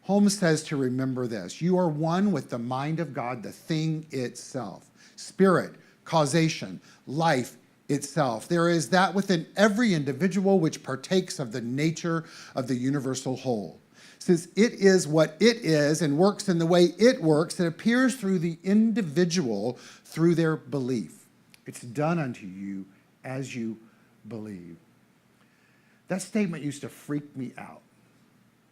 Holmes says to remember this: you are one with the mind of God, the thing itself, spirit, causation, life itself. There is that within every individual which partakes of the nature of the universal whole. Since it is what it is and works in the way it works, it appears through the individual through their belief. It's done unto you as you believe. That statement used to freak me out,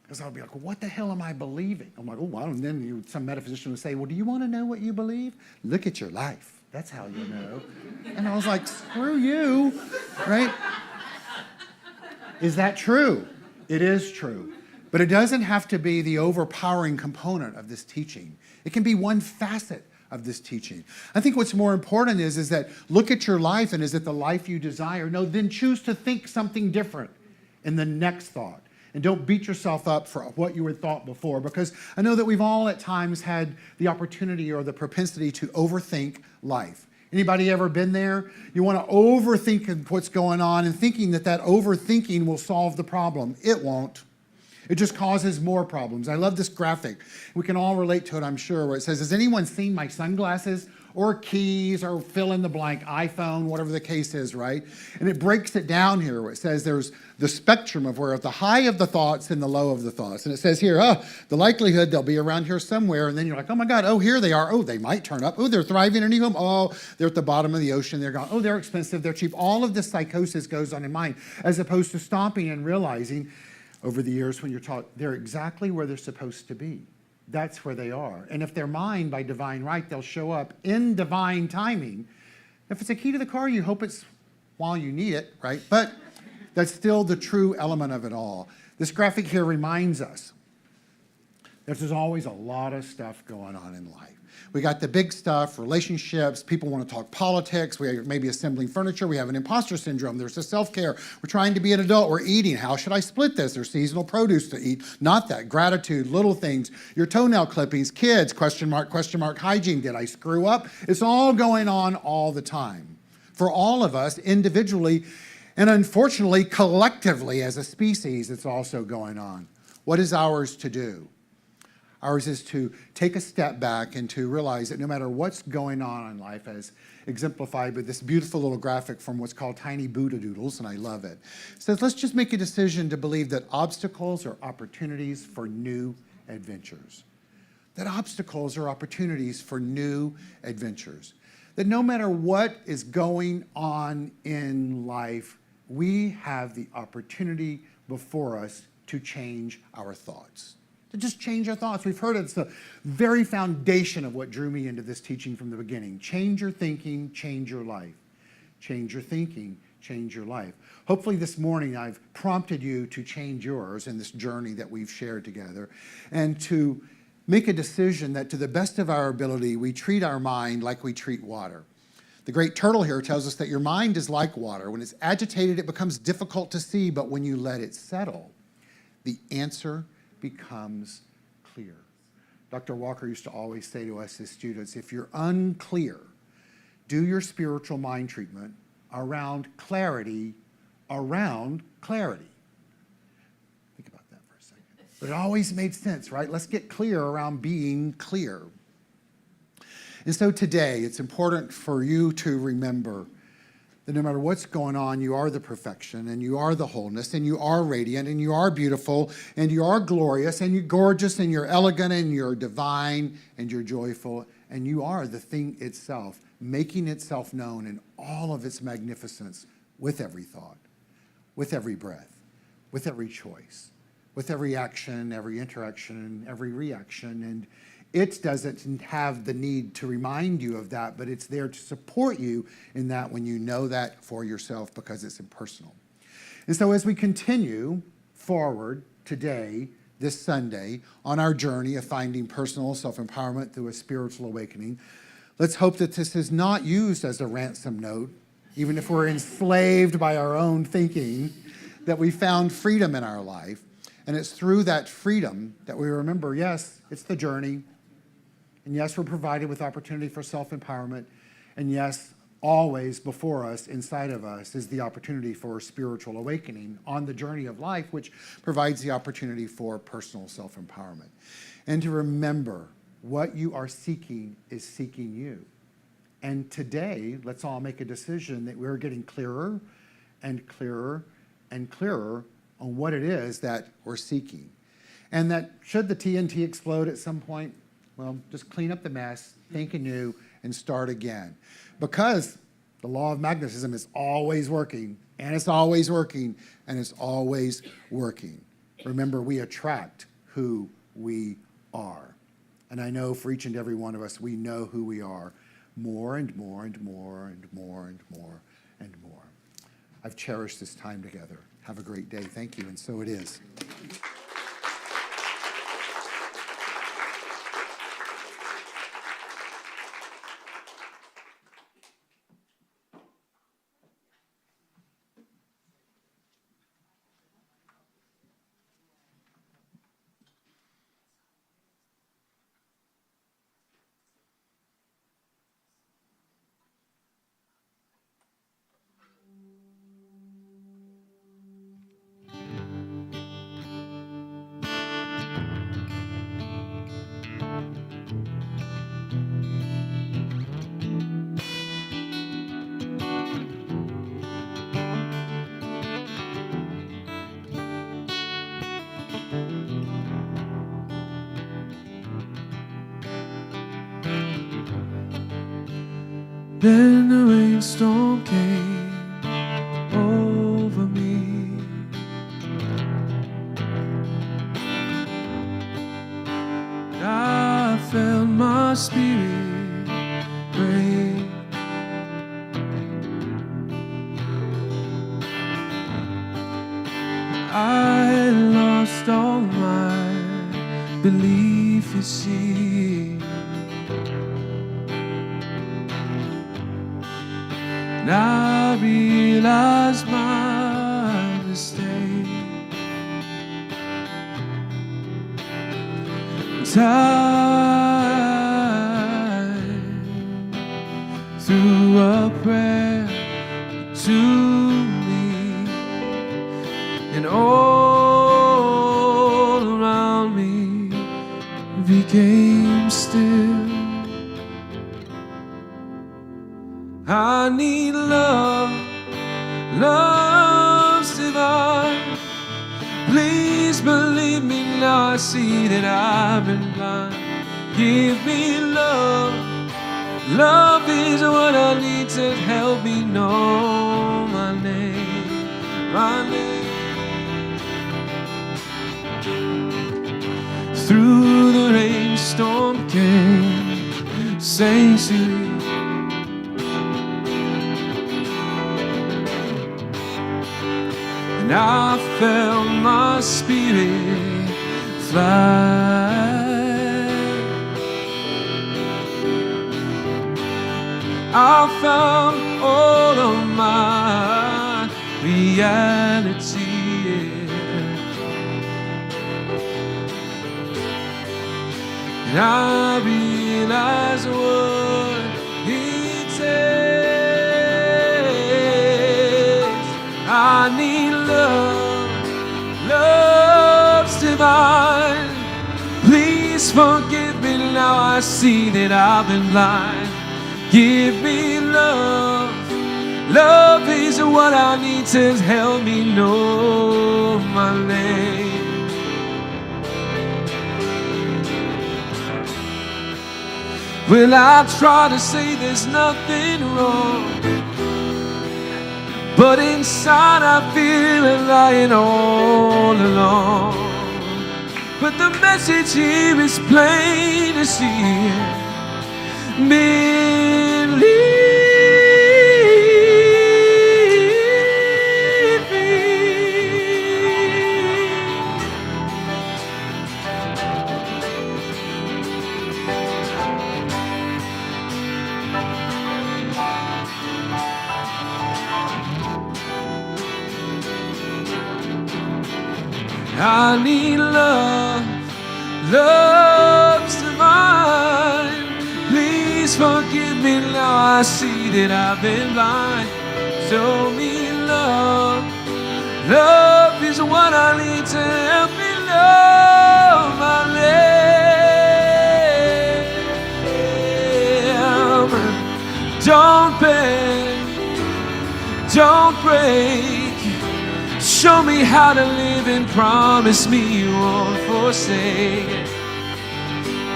because I would be like, well, what the hell am I believing? I'm like, oh, well, and then some metaphysician would say, well, do you want to know what you believe? Look at your life. That's how you know. And I was like, screw you, right? Is that true? It is true. But it doesn't have to be the overpowering component of this teaching. It can be one facet of this teaching. I think what's more important is that look at your life, and is it the life you desire? No, then choose to think something different in the next thought. And don't beat yourself up for what you had thought before, because I know that we've all at times had the opportunity or the propensity to overthink life. Anybody ever been there? You want to overthink what's going on and thinking that overthinking will solve the problem. It won't. It just causes more problems. I love this graphic. We can all relate to it, I'm sure, where it says, has anyone seen my sunglasses or keys or fill in the blank, iPhone, whatever the case is, right? And it breaks it down here where it says there's the spectrum of where the high of the thoughts and the low of the thoughts. And it says here, the likelihood they'll be around here somewhere. And then you're like, oh my God, oh, here they are. Oh, they might turn up. Oh, they're thriving in a new home. Oh, they're at the bottom of the ocean. They're gone. Oh, they're expensive. They're cheap. All of this psychosis goes on in mind, as opposed to stopping and realizing over the years when you're taught they're exactly where they're supposed to be. That's where they are. And if they're mine by divine right, they'll show up in divine timing. If it's a key to the car, you hope it's while you need it, right? But that's still the true element of it all. This graphic here reminds us that there's always a lot of stuff going on in life. We got the big stuff, relationships, people want to talk politics, we may be assembling furniture, we have an imposter syndrome, there's the self-care, we're trying to be an adult, we're eating, how should I split this? There's seasonal produce to eat, not that, gratitude, little things, your toenail clippings, kids, question mark, hygiene, did I screw up? It's all going on all the time. For all of us, individually, and unfortunately, collectively as a species, it's also going on. What is ours to do? Ours is to take a step back and to realize that no matter what's going on in life, as exemplified with this beautiful little graphic from what's called Tiny Buddha Doodles, and I love it, says let's just make a decision to believe that obstacles are opportunities for new adventures. That obstacles are opportunities for new adventures. That no matter what is going on in life, we have the opportunity before us to change our thoughts. To just change our thoughts. We've heard it's the very foundation of what drew me into this teaching from the beginning. Change your thinking, change your life. Change your thinking, change your life. Hopefully this morning I've prompted you to change yours in this journey that we've shared together, and to make a decision that to the best of our ability, we treat our mind like we treat water. The great turtle here tells us that your mind is like water. When it's agitated, it becomes difficult to see, but when you let it settle, the answer becomes clear. Dr. Walker used to always say to us as students, if you're unclear, do your spiritual mind treatment around clarity. Think about that for a second. But it always made sense, right? Let's get clear around being clear. And so today, it's important for you to remember that no matter what's going on, you are the perfection, and you are the wholeness, and you are radiant, and you are beautiful, and you are glorious, and you're gorgeous, and you're elegant, and you're divine, and you're joyful, and you are the thing itself, making itself known in all of its magnificence with every thought, with every breath, with every choice, with every action, every interaction, every reaction. And it doesn't have the need to remind you of that, but it's there to support you in that when you know that for yourself, because it's impersonal. And so as we continue forward today, this Sunday, on our journey of finding personal self-empowerment through a spiritual awakening, let's hope that this is not used as a ransom note, even if we're enslaved by our own thinking, that we found freedom in our life. And it's through that freedom that we remember, yes, it's the journey. And yes, we're provided with opportunity for self-empowerment. And yes, always before us, inside of us, is the opportunity for spiritual awakening on the journey of life, which provides the opportunity for personal self-empowerment. And to remember, what you are seeking is seeking you. And today, let's all make a decision that we're getting clearer and clearer and clearer on what it is that we're seeking. And that should the TNT explode at some point, well, just clean up the mess, think anew, and start again. Because the law of magnetism is always working, and it's always working, and it's always working. Remember, we attract who we are. And I know for each and every one of us, we know who we are more and more and more and more and more and more. I've cherished this time together. Have a great day. Thank you, and so it is. Then the rainstorm came over me. I felt my spirit break. I had lost all my belief, you see. And I realized my mistake. Time threw a prayer to me, and all around me became still. I need love, love's divine. Please believe me now, I see that I've been blind. Give me love, love is what I need to help me know my name, my name. Through the rainstorm came sanctuary. And I felt my spirit fly. I found all of my reality. And I realized what it takes. I need love, love's divine. Please forgive me now, I see that I've been blind. Give me love, love is what I need to help me know my name. Well, I try to say there's nothing wrong, but inside I feel it lying all along. But the message here is plain to see. Believe me. I need love, love's divine. Please forgive me now, I see that I've been blind. Show me love, love is what I need to help me love my name. Don't beg, don't break. Show me how to live and promise me you won't forsake.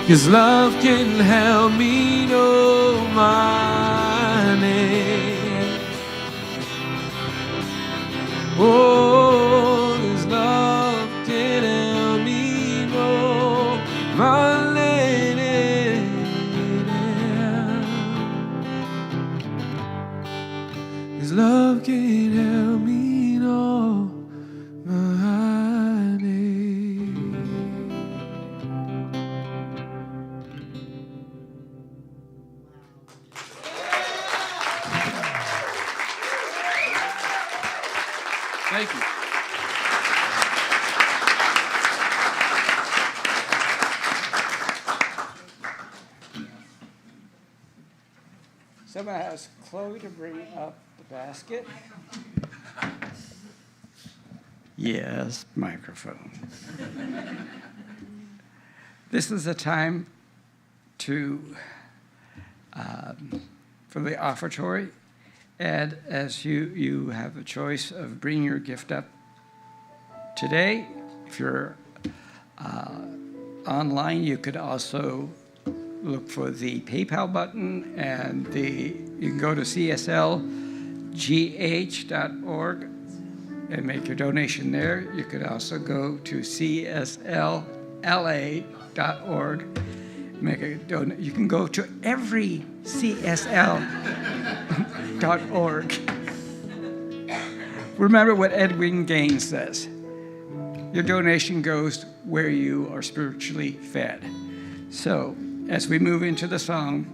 'Cause love can help me know my name. Oh, 'cause love can help me know my name. 'Cause love can help me know my name. Thank you. Someone ask Chloe to bring up the basket. Yes, microphone. This is a time for the offertory. And as you have a choice of bringing your gift up today, if you're online, you could also look for the PayPal button, and you can go to cslgh.org and make your donation there. You could also go to cslla.org. You can go to every csl.org. Remember what Edwin Gaines says. Your donation goes where you are spiritually fed. So, as we move into the song,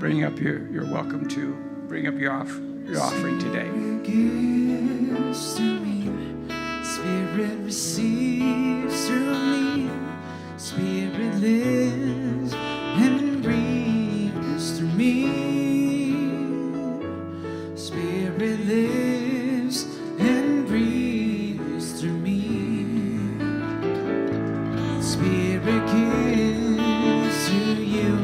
you're welcome to bring up your offering today. Gives through me, Spirit receives through me, Spirit lives and breathes through me, Spirit lives and breathes through me, Spirit gives through you,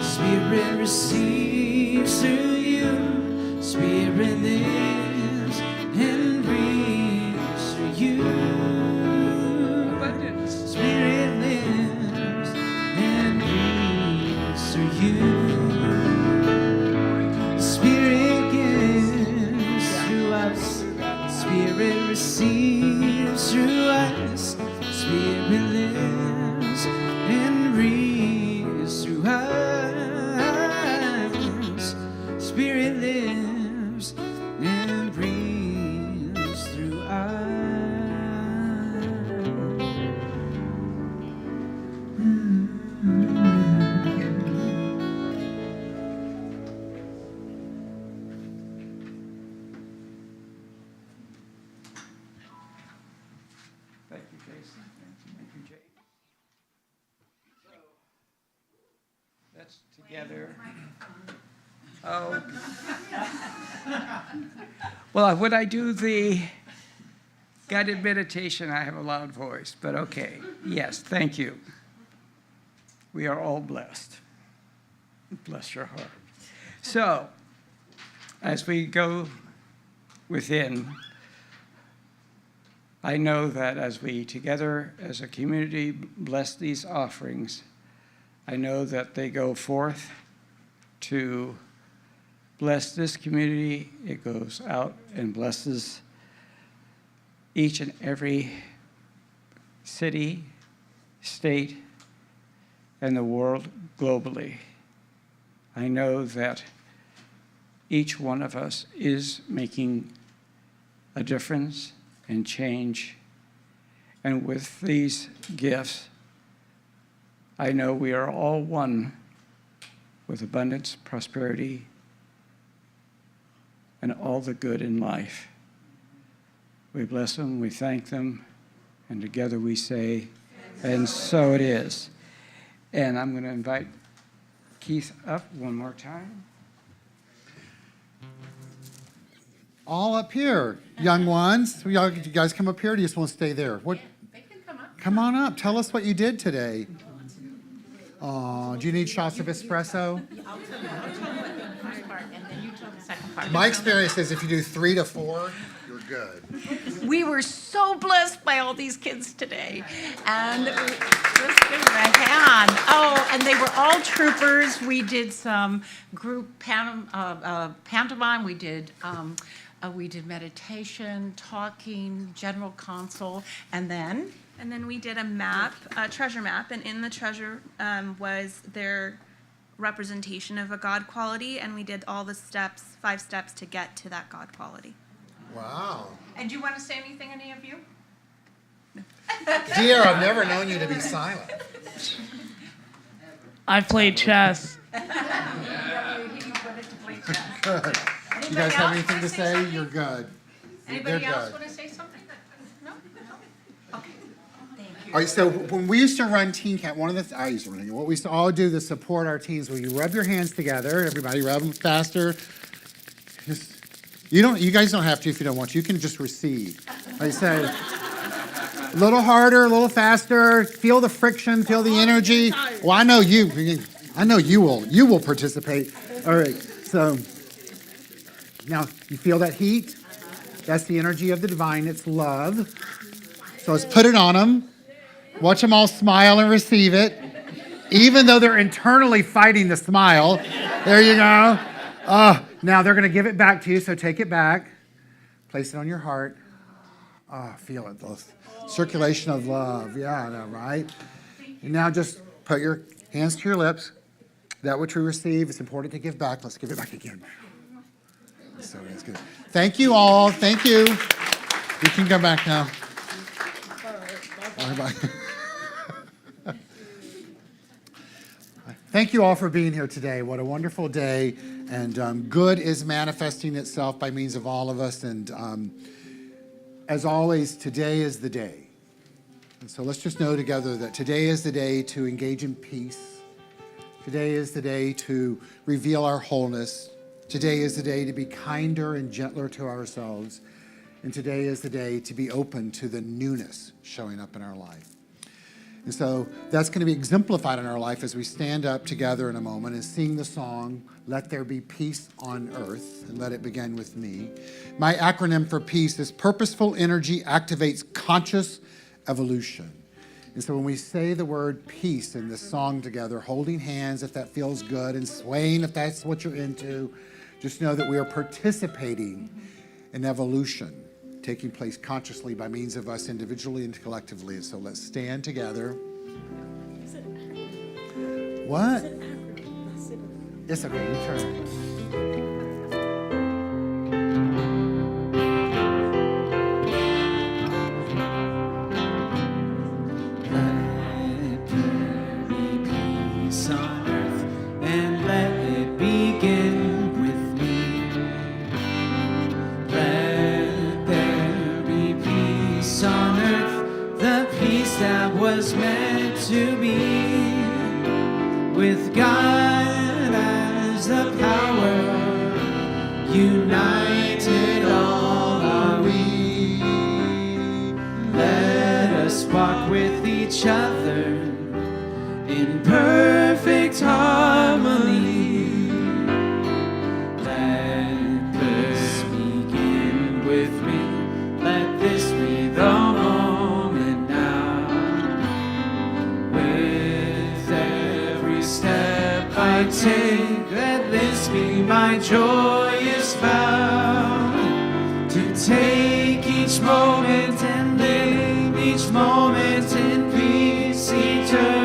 Spirit receives through you, Spirit lives and breathes through you. Abundance. Spirit lives and breathes through you. Spirit gives through us. Spirit receives through us. Spirit lives and breathes through us. Spirit lives and breathes through us. Thank you, Jason. Thank you, Jay. So, that's together. Oh. Well, when I do the guided meditation, I have a loud voice, but okay. Yes, thank you. We are all blessed. Bless your heart. So, as we go within, I know that as we together as a community bless these offerings, I know that they go forth to bless this community. It goes out and blesses each and every city, state, and the world globally. I know that each one of us is making a difference and change. And with these gifts, I know we are all one with abundance, prosperity, and all the good in life. We bless them, we thank them, and together we say, and so it is. And I'm going to invite Keith up one more time. All up here, young ones. You guys come up here, or do you just want to stay there? What? They can come up. Come on up. Tell us what you did today. Oh, do you need shots of espresso? I'll tell you the first part, and then you tell the second part. My experience is if you do 3 to 4, you're good. We were so blessed by all these kids today, and let's give them a hand. Oh, and they were all troopers. We did some group pantomime. We did meditation, talking, general console, and then we did a map, a treasure map, and in the treasure was their representation of a God quality, and we did all the steps, 5 steps to get to that God quality. Wow. And do you want to say anything, any of you? Dear, I've never known you to be silent. I played chess. Good. You guys have anything to say? You're good. Anybody else good. want to say something? No? Okay. Thank you. All right, so when we used to run Teen Camp, what we used to all do to support our teens, where you rub your hands together, everybody rub them faster. You guys don't have to if you don't want to. You can just receive. I say, a little harder, a little faster. Feel the friction, feel the energy. Well, I know you will participate. All right, so now you feel that heat? That's the energy of the divine. It's love. So let's put it on them. Watch them all smile and receive it. Even though they're internally fighting the smile. There you go. Now they're going to give it back to you, so take it back. Place it on your heart. Feel it. The circulation of love. Yeah, I know, right? And now just put your hands to your lips. That which we receive, it's important to give back. Let's give it back again. So that's good. Thank you all. Thank you. You can go back now. Bye-bye. Thank you all for being here today. What a wonderful day. And good is manifesting itself by means of all of us. And as always, today is the day. And so let's just know together that today is the day to engage in peace. Today is the day to reveal our wholeness. Today is the day to be kinder and gentler to ourselves. And today is the day to be open to the newness showing up in our life. And so that's going to be exemplified in our life as we stand up together in a moment and sing the song, Let There Be Peace on Earth, and let it begin with me. My acronym for peace is Purposeful Energy Activates Conscious Evolution. And so when we say the word peace in this song together, holding hands if that feels good, and swaying if that's what you're into, just know that we are participating in evolution taking place consciously by means of us individually and collectively. So let's stand together. What? It's okay, you turn. Let there be peace on earth, and let it begin with me. Let there be peace on earth, the peace that was meant to be. With God as the power, united all are we. Let us walk with each other in perfect harmony. Let peace begin with me. Let this be the moment now. With every step I take, let this be my joyous vow. To take each moment and live each moment in peace eternal.